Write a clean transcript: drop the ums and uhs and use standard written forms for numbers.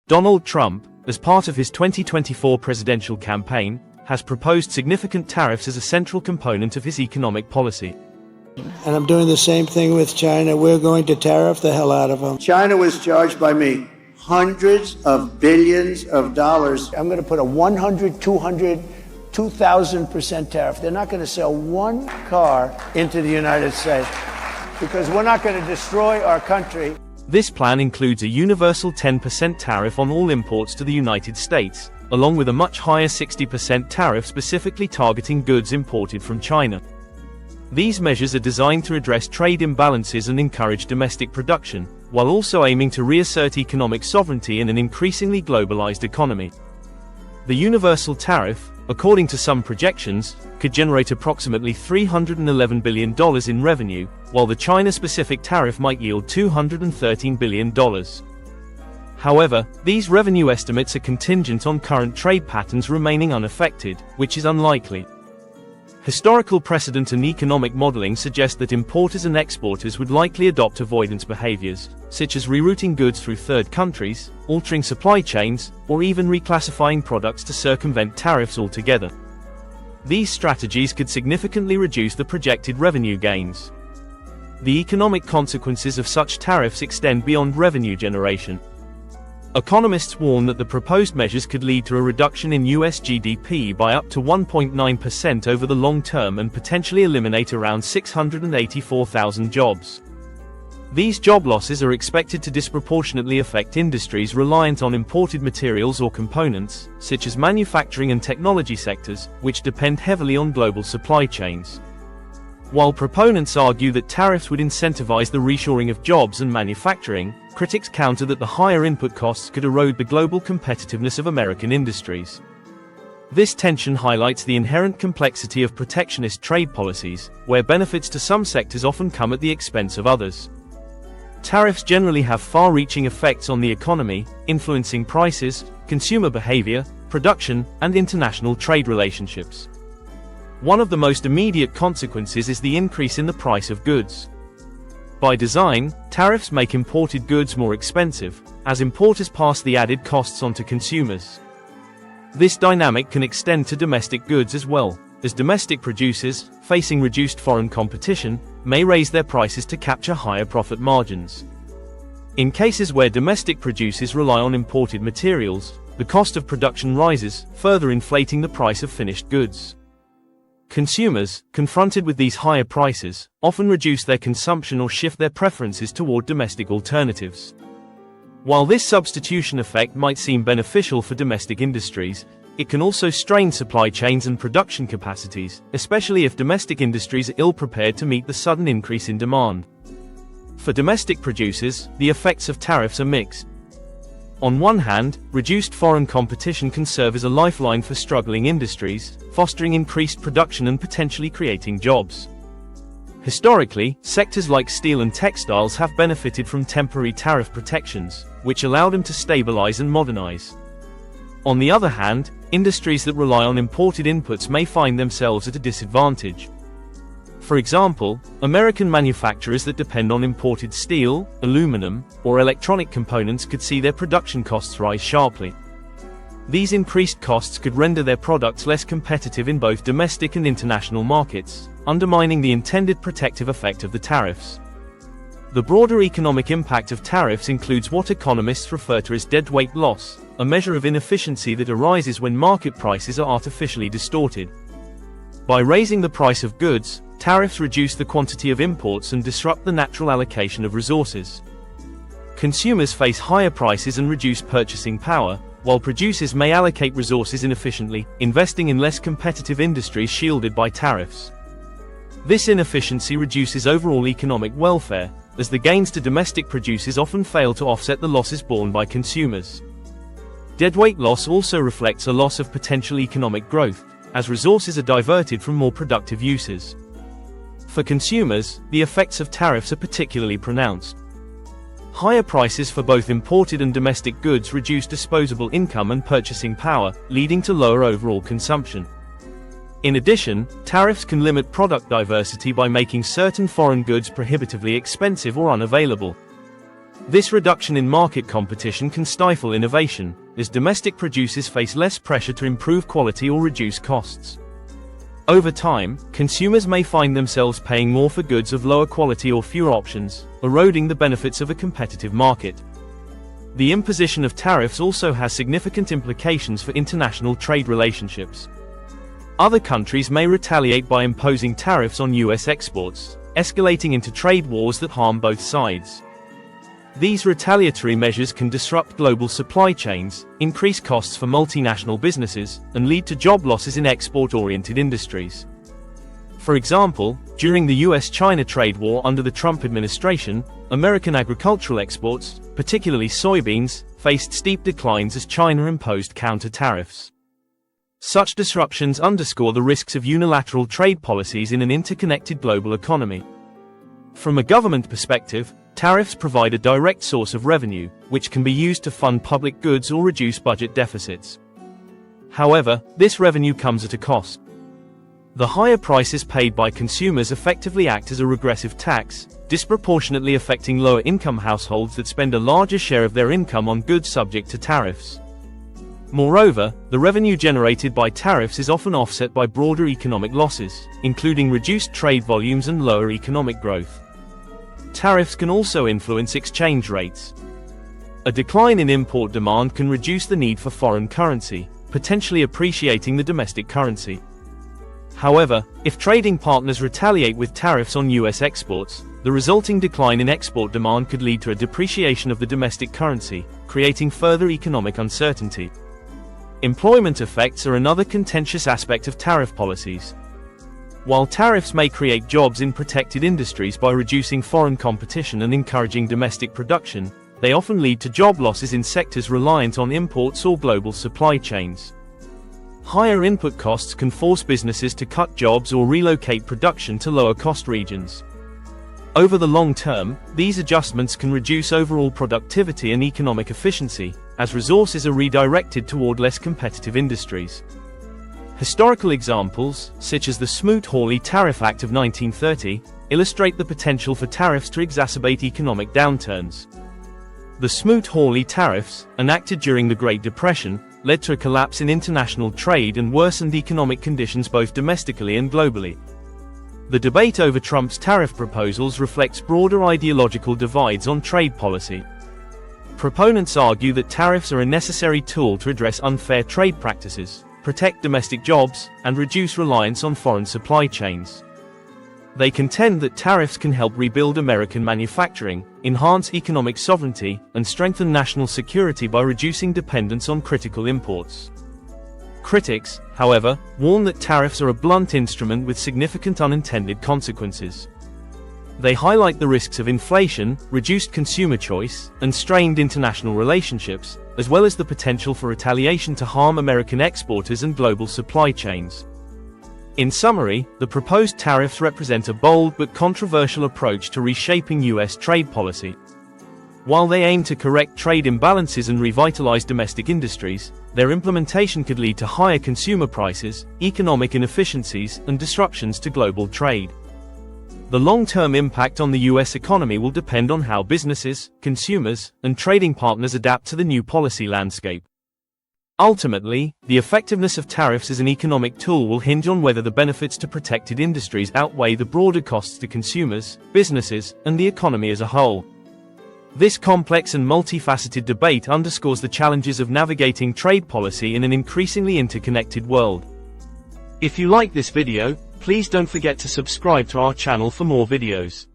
Donald Trump, as part of his 2024 presidential campaign, has proposed significant tariffs as a central component of his economic policy. And I'm doing the same thing with China. We're going to tariff the hell out of them. China was charged by me hundreds of billions of dollars. I'm going to put a 100, 200, 2,000% tariff. They're not going to sell one car into the United States because we're not going to destroy our country. This plan includes a universal 10% tariff on all imports to the United States, along with a much higher 60% tariff specifically targeting goods imported from China. These measures are designed to address trade imbalances and encourage domestic production, while also aiming to reassert economic sovereignty in an increasingly globalized economy. The universal tariff, according to some projections, could generate approximately $311 billion in revenue, while the China-specific tariff might yield $213 billion. However, these revenue estimates are contingent on current trade patterns remaining unaffected, which is unlikely. Historical precedent and economic modeling suggest that importers and exporters would likely adopt avoidance behaviors, such as rerouting goods through third countries, altering supply chains, or even reclassifying products to circumvent tariffs altogether. These strategies could significantly reduce the projected revenue gains. The economic consequences of such tariffs extend beyond revenue generation. Economists warn that the proposed measures could lead to a reduction in US GDP by up to 1.9% over the long term and potentially eliminate around 684,000 jobs. These job losses are expected to disproportionately affect industries reliant on imported materials or components, such as manufacturing and technology sectors, which depend heavily on global supply chains. While proponents argue that tariffs would incentivize the reshoring of jobs and manufacturing, critics counter that the higher input costs could erode the global competitiveness of American industries. This tension highlights the inherent complexity of protectionist trade policies, where benefits to some sectors often come at the expense of others. Tariffs generally have far-reaching effects on the economy, influencing prices, consumer behavior, production, and international trade relationships. One of the most immediate consequences is the increase in the price of goods. By design, tariffs make imported goods more expensive, as importers pass the added costs on to consumers. This dynamic can extend to domestic goods as well, as domestic producers, facing reduced foreign competition, may raise their prices to capture higher profit margins. In cases where domestic producers rely on imported materials, the cost of production rises, further inflating the price of finished goods. Consumers, confronted with these higher prices, often reduce their consumption or shift their preferences toward domestic alternatives. While this substitution effect might seem beneficial for domestic industries, it can also strain supply chains and production capacities, especially if domestic industries are ill-prepared to meet the sudden increase in demand. For domestic producers, the effects of tariffs are mixed. On one hand, reduced foreign competition can serve as a lifeline for struggling industries, fostering increased production and potentially creating jobs. Historically, sectors like steel and textiles have benefited from temporary tariff protections, which allow them to stabilize and modernize. On the other hand, industries that rely on imported inputs may find themselves at a disadvantage. For example, American manufacturers that depend on imported steel, aluminum, or electronic components could see their production costs rise sharply. These increased costs could render their products less competitive in both domestic and international markets, undermining the intended protective effect of the tariffs. The broader economic impact of tariffs includes what economists refer to as deadweight loss, a measure of inefficiency that arises when market prices are artificially distorted. By raising the price of goods, tariffs reduce the quantity of imports and disrupt the natural allocation of resources. Consumers face higher prices and reduced purchasing power, while producers may allocate resources inefficiently, investing in less competitive industries shielded by tariffs. This inefficiency reduces overall economic welfare, as the gains to domestic producers often fail to offset the losses borne by consumers. Deadweight loss also reflects a loss of potential economic growth, as resources are diverted from more productive uses. For consumers, the effects of tariffs are particularly pronounced. Higher prices for both imported and domestic goods reduce disposable income and purchasing power, leading to lower overall consumption. In addition, tariffs can limit product diversity by making certain foreign goods prohibitively expensive or unavailable. This reduction in market competition can stifle innovation, as domestic producers face less pressure to improve quality or reduce costs. Over time, consumers may find themselves paying more for goods of lower quality or fewer options, eroding the benefits of a competitive market. The imposition of tariffs also has significant implications for international trade relationships. Other countries may retaliate by imposing tariffs on US exports, escalating into trade wars that harm both sides. These retaliatory measures can disrupt global supply chains, increase costs for multinational businesses, and lead to job losses in export-oriented industries. For example, during the US-China trade war under the Trump administration, American agricultural exports, particularly soybeans, faced steep declines as China imposed counter-tariffs. Such disruptions underscore the risks of unilateral trade policies in an interconnected global economy. From a government perspective, tariffs provide a direct source of revenue, which can be used to fund public goods or reduce budget deficits. However, this revenue comes at a cost. The higher prices paid by consumers effectively act as a regressive tax, disproportionately affecting lower-income households that spend a larger share of their income on goods subject to tariffs. Moreover, the revenue generated by tariffs is often offset by broader economic losses, including reduced trade volumes and lower economic growth. Tariffs can also influence exchange rates. A decline in import demand can reduce the need for foreign currency, potentially appreciating the domestic currency. However, if trading partners retaliate with tariffs on US exports, the resulting decline in export demand could lead to a depreciation of the domestic currency, creating further economic uncertainty. Employment effects are another contentious aspect of tariff policies. While tariffs may create jobs in protected industries by reducing foreign competition and encouraging domestic production, they often lead to job losses in sectors reliant on imports or global supply chains. Higher input costs can force businesses to cut jobs or relocate production to lower-cost regions. Over the long term, these adjustments can reduce overall productivity and economic efficiency, as resources are redirected toward less competitive industries. Historical examples, such as the Smoot-Hawley Tariff Act of 1930, illustrate the potential for tariffs to exacerbate economic downturns. The Smoot-Hawley tariffs, enacted during the Great Depression, led to a collapse in international trade and worsened economic conditions both domestically and globally. The debate over Trump's tariff proposals reflects broader ideological divides on trade policy. Proponents argue that tariffs are a necessary tool to address unfair trade practices, protect domestic jobs, and reduce reliance on foreign supply chains. They contend that tariffs can help rebuild American manufacturing, enhance economic sovereignty, and strengthen national security by reducing dependence on critical imports. Critics, however, warn that tariffs are a blunt instrument with significant unintended consequences. They highlight the risks of inflation, reduced consumer choice, and strained international relationships, as well as the potential for retaliation to harm American exporters and global supply chains. In summary, the proposed tariffs represent a bold but controversial approach to reshaping US trade policy. While they aim to correct trade imbalances and revitalize domestic industries, their implementation could lead to higher consumer prices, economic inefficiencies, and disruptions to global trade. The long-term impact on the US economy will depend on how businesses, consumers, and trading partners adapt to the new policy landscape. Ultimately, the effectiveness of tariffs as an economic tool will hinge on whether the benefits to protected industries outweigh the broader costs to consumers, businesses, and the economy as a whole. This complex and multifaceted debate underscores the challenges of navigating trade policy in an increasingly interconnected world. If you like this video, please don't forget to subscribe to our channel for more videos.